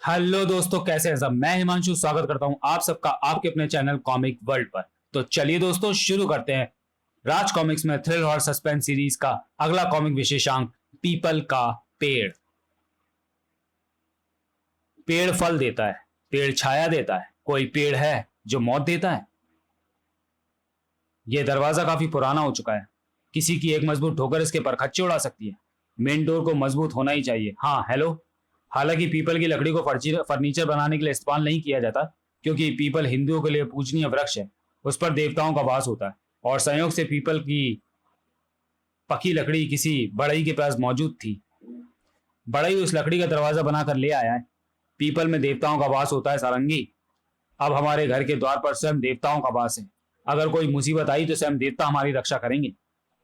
Hello दोस्तों, कैसे हैं सब। मैं हिमांशु स्वागत करता हूं आप सबका आपके अपने चैनल कॉमिक वर्ल्ड पर। तो चलिए दोस्तों, शुरू करते हैं राज कॉमिक्स में थ्रिल और सस्पेंस सीरीज का अगला कॉमिक विशेषांक, पीपल का पेड़। पेड़ फल देता है, पेड़ छाया देता है, कोई पेड़ है जो मौत देता है। यह दरवाजा काफी पुराना हो चुका है, किसी की एक मजबूत ठोकर इसके परखच्चे उड़ा सकती है। मेन डोर को मजबूत होना ही चाहिए। हाँ, हेलो। हालांकि पीपल की लकड़ी को फर्नीचर बनाने के लिए इस्तेमाल नहीं किया जाता, क्योंकि पीपल हिंदुओं के लिए पूजनीय वृक्ष है। उस पर देवताओं का वास होता है, और संयोग से पीपल की पकी लकड़ी किसी बढ़ई के पास मौजूद थी। बढ़ई उस लकड़ी का दरवाजा बनाकर ले आया है। पीपल में देवताओं का वास होता है सारंगी। अब हमारे घर के द्वार पर स्वयं देवताओं का वास है। अगर कोई मुसीबत आई तो स्वयं देवता हमारी रक्षा करेंगे।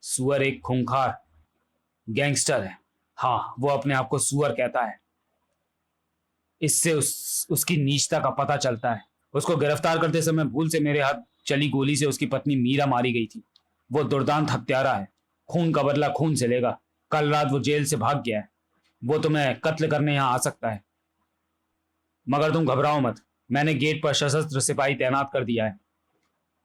सुअर एक खूंखार गैंगस्टर है। हाँ, वो अपने आप को सुअर कहता है। इससे उसकी नीचता का पता चलता है। उसको गिरफ्तार करते समय भूल से मेरे हाथ चली गोली से उसकी पत्नी मीरा मारी गई थी। वो दुर्दांत हत्यारा है, खून का बदला खून से लेगा। कल रात वो जेल से भाग गया है। वो तुम्हें कत्ल करने यहां आ सकता है, मगर तुम घबराओ मत। मैंने गेट पर सशस्त्र सिपाही तैनात कर दिया है।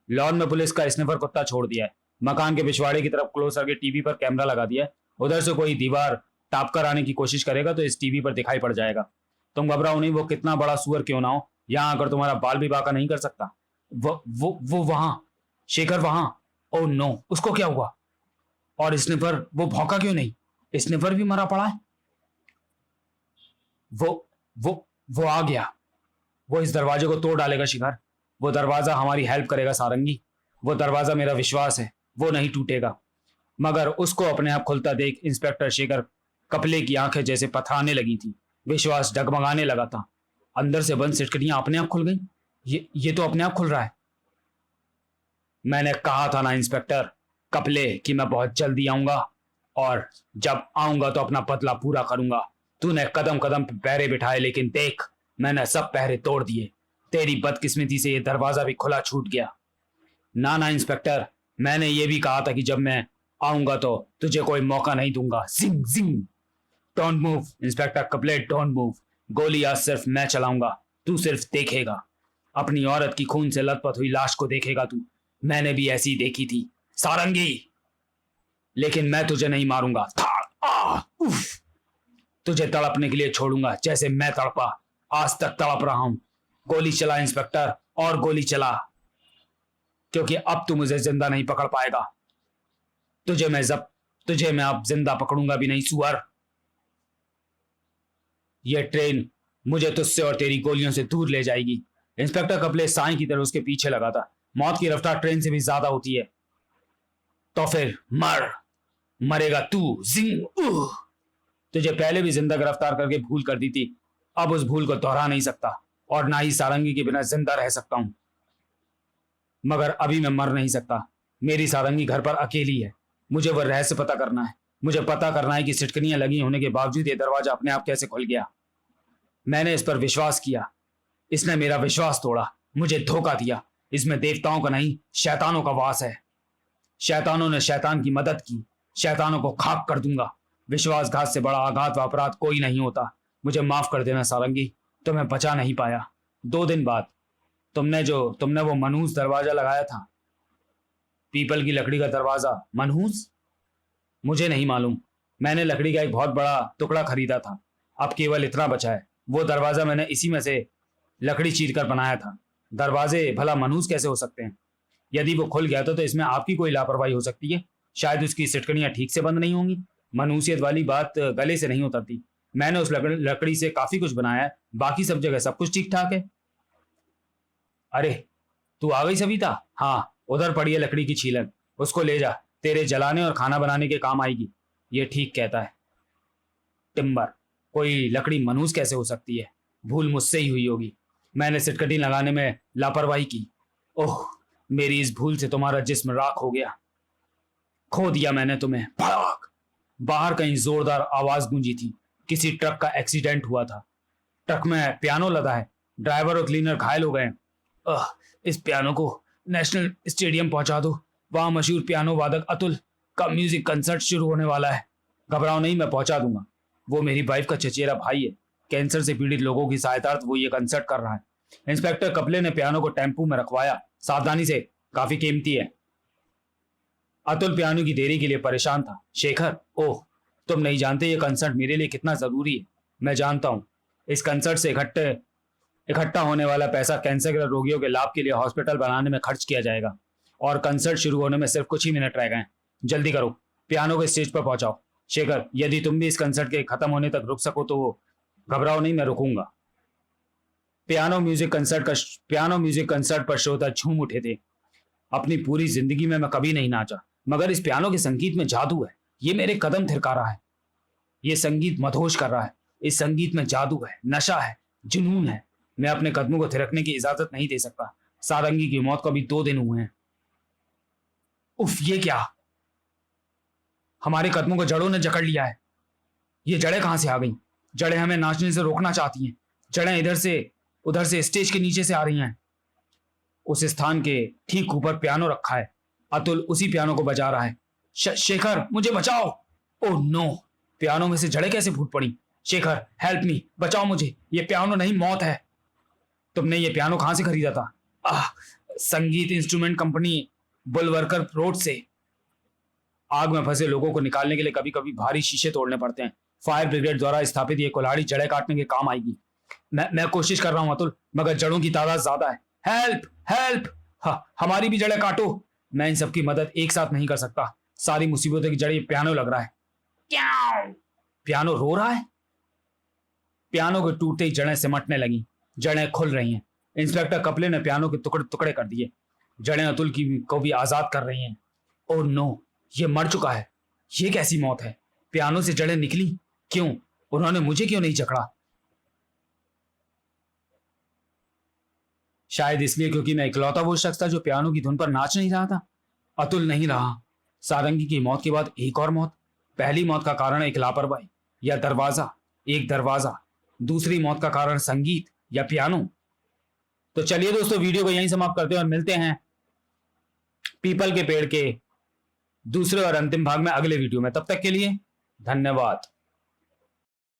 लॉन में पुलिस का स्निफर कुत्ता छोड़ दिया है। मकान के पिछवाड़े की तरफ क्लोज करके टीवी पर कैमरा लगा दिया है। उधर से कोई दीवार टाप कर आने की कोशिश करेगा तो इस टीवी पर दिखाई पड़ जाएगा। तुम घबराओ नहीं, वो कितना बड़ा सुअर क्यों ना हो, यहां आकर तुम्हारा बाल भी बाका नहीं कर सकता। वो वहां, शेखर वहां। ओ नो, उसको क्या हुआ? और स्निफर, वो भौंका क्यों नहीं? स्निफर भी मरा पड़ा है। वो वो आ गया। वो इस दरवाजे को तोड़ डालेगा शिखर। वो दरवाजा हमारी हेल्प करेगा सारंगी। वो दरवाजा, मेरा विश्वास है, वो नहीं टूटेगा। मगर उसको अपने आप खुलता देख इंस्पेक्टर शेखर कपले की आंखें जैसे पथराने लगी थी। विश्वास डगमगाने लगा था। अंदर से बंद सिटकनियां अपने आप खुल गई। ये तो अपने आप खुल रहा है। मैंने कहा था ना इंस्पेक्टर कपले कि मैं बहुत जल्दी आऊंगा, और जब आऊंगा तो अपना बदला पूरा करूंगा। तूने कदम कदम पे पहरे बिठाए, लेकिन देख, मैंने सब पहरे तोड़ दिए। तेरी बदकिस्मती से ये दरवाजा भी खुला छूट गया। ना ना इंस्पेक्टर, मैंने ये भी कहा था कि जब मैं आऊंगा तो तुझे कोई मौका नहीं दूंगा। जिंग जिंग। डोंट मूव इंस्पेक्टर कपलेट, डोंट मूव। गोली आज सिर्फ मैं चलाऊंगा, तू सिर्फ देखेगा। अपनी औरत की खून से लथपथ हुई लाश को देखेगा तू। मैंने भी ऐसी देखी थी सारंगी। लेकिन मैं तुझे नहीं मारूंगा। उफ। तुझे तड़पने के लिए छोड़ूंगा जैसे मैं तड़पा, आज तक तड़प रहा हूं। गोली चला इंस्पेक्टर, और गोली चला, क्योंकि अब तू मुझे जिंदा नहीं पकड़ पाएगा। तुझे मैं अब जिंदा पकड़ूंगा भी नहीं सुअर। यह ट्रेन मुझे तुझसे और तेरी गोलियों से दूर ले जाएगी। इंस्पेक्टर कपले साई की तरह उसके पीछे लगा था। मौत की रफ्तार ट्रेन से भी ज्यादा होती है। तो फिर मरेगा तू। जिंग उह। तुझे पहले भी जिंदा गिरफ्तार करके भूल कर दी थी। अब उस भूल को दोहरा नहीं सकता, और ना ही सारंगी के बिना जिंदा रह सकता हूं। मगर अभी मैं मर नहीं सकता। मेरी सारंगी घर पर अकेली है। मुझे वह रहस्य पता करना है। मुझे पता करना है कि सिटकनियां लगी होने के बावजूद यह दरवाजा अपने आप कैसे खुल गया। मैंने इस पर विश्वास किया, इसने मेरा विश्वास तोड़ा, मुझे धोखा दिया। इसमें देवताओं का नहीं, शैतानों का वास है। शैतानों ने शैतान की मदद की। शैतानों को खाक कर दूंगा। विश्वासघात से बड़ा आघात व अपराध कोई नहीं होता। मुझे माफ कर देना सारंगी, तुम्हें बचा नहीं पाया। 2 दिन बाद तुमने वो मनहूस दरवाजा लगाया था। पीपल की लकड़ी का दरवाजा मनहूस? मुझे नहीं मालूम। मैंने लकड़ी का एक बहुत बड़ा टुकड़ा खरीदा था। अब केवल इतना बचा है। वो दरवाजा मैंने इसी में से लकड़ी चीर कर बनाया था। दरवाजे भला मनहूस कैसे हो सकते हैं? यदि वो खुल गया तो इसमें आपकी कोई लापरवाही हो सकती है। शायद उसकी सिटकनियां ठीक से बंद नहीं होंगी। मनहूसियत वाली बात गले से नहीं उतरती। मैंने उस लकड़ी से काफी कुछ बनाया है। बाकी सब जगह सब कुछ ठीक ठाक है। अरे, तू आ गई सविता? हाँ, उधर पड़ी है लकड़ी की छीलन। उसको ले जा, तेरे जलाने और खाना बनाने के काम आएगी। ये ठीक कहता है। टिम्बर, कोई लकड़ी मनहूस कैसे हो सकती है? भूल मुझसे ही हुई होगी। मैंने सिटकटी लगाने में लापरवाही की। ओह, मेरी इस भूल से तुम्हारा जिस्म राख हो गया। खो दिया मैंने तुम्हें। भड़क। बाहर कहीं जोरदार आवाज गूंजी थी। किसी ट्रक का एक्सीडेंट हुआ था। ट्रक में पियानो लदा है। ड्राइवर और क्लीनर घायल हो गए। इस पियानो को नेशनल स्टेडियम पहुंचा दो। वहां मशहूर पियानो वादक अतुल का म्यूजिक कंसर्ट शुरू होने वाला है। घबराओ नहीं, मैं पहुंचा दूंगा। वो मेरी वाइफ का चचेरा भाई है। कैंसर से पीड़ित लोगों की सहायतार्थ वो ये कंसर्ट कर रहा है। इंस्पेक्टर कपले ने पियानो को टेम्पू में रखवाया। सावधानी से, काफी कीमती है। अतुल पियानो की देरी के लिए परेशान था। शेखर, ओह, तुम नहीं जानते ये कंसर्ट मेरे लिए कितना जरूरी है। मैं जानता हूं। इस कंसर्ट से इकट्ठा होने वाला पैसा कैंसर के रोगियों के लाभ के लिए हॉस्पिटल बनाने में खर्च किया जाएगा। और कंसर्ट शुरू होने में सिर्फ कुछ ही मिनट रह गए हैं। जल्दी करो, पियानो को स्टेज पर पहुंचाओ। शेखर, यदि तुम भी इस कंसर्ट के खत्म होने तक रुक सको तो घबराओ नहीं, मैं रुकूंगा। पियानो म्यूजिक कंसर्ट पर श्रोता झूम उठे थे। अपनी पूरी जिंदगी में मैं कभी नहीं नाचा, मगर इस पियानो के संगीत में जादू है। ये मेरे कदम थिरका रहा है। ये संगीत मदहोश कर रहा है। इस संगीत में जादू है, नशा है, जुनून है। मैं अपने कदमों को थिरकने की इजाजत नहीं दे सकता। सारंगी की मौत को अभी 2 दिन हुए हैं। उफ, ये क्या? हमारे कदमों को जड़ों ने जकड़ लिया है। ये जड़ें कहां से आ गई? जड़ें हमें नाचने से रोकना चाहती हैं। जड़ें इधर से उधर से स्टेज के नीचे से आ रही हैं। उस स्थान के ठीक ऊपर पियानो रखा है। अतुल उसी पियानो को बजा रहा है। शेखर, मुझे बचाओ। ओह नो, पियानो में से जड़ें कैसे फूट पड़ी? शेखर, हेल्प मी, बचाओ मुझे। ये पियानो नहीं, मौत है। तुमने ये पियानो कहां से खरीदा था? संगीत इंस्ट्रूमेंट कंपनी, बुलवर्कर रोड से। आग में फंसे लोगों को निकालने के लिए कभी कभी भारी शीशे तोड़ने पड़ते हैं। फायर ब्रिगेड द्वारा स्थापित ये कुल्हाड़ी जड़ें काटने के काम आएगी। मैं कोशिश कर रहा हूं अतुल, मगर जड़ों की तादाद ज्यादा है। हेल्प हेल्प, हमारी भी जड़ें काटो। मैं इन सबकी मदद एक साथ नहीं कर सकता। सारी मुसीबतों की जड़ ये पियानो लग रहा है। क्या? पियानो रो रहा है? पियानो के टूटते ही जड़ें सिमटने लगी। जड़ें खुल रही हैं। इंस्पेक्टर कपले ने पियानो के टुकड़े टुकड़े कर दिए। जड़ें अतुल को भी आजाद कर रही हैं। ओह नो, ये मर चुका है। ये कैसी मौत है? पियानो से जड़ें निकली क्यों? उन्होंने मुझे क्यों नहीं जकड़ा? शायद इसलिए क्योंकि मैं इकलौता वो शख्स था जो पियानो की धुन पर नाच नहीं रहा था। अतुल नहीं रहा। सारंगी की मौत के बाद एक और मौत। पहली मौत का कारण एक लापरवाही या दरवाजा। दूसरी मौत का कारण संगीत या पियानो। तो चलिए दोस्तों, वीडियो को यहीं समाप्त करते हैं और मिलते हैं पीपल के पेड़ के दूसरे और अंतिम भाग में अगले वीडियो में। तब तक के लिए धन्यवाद।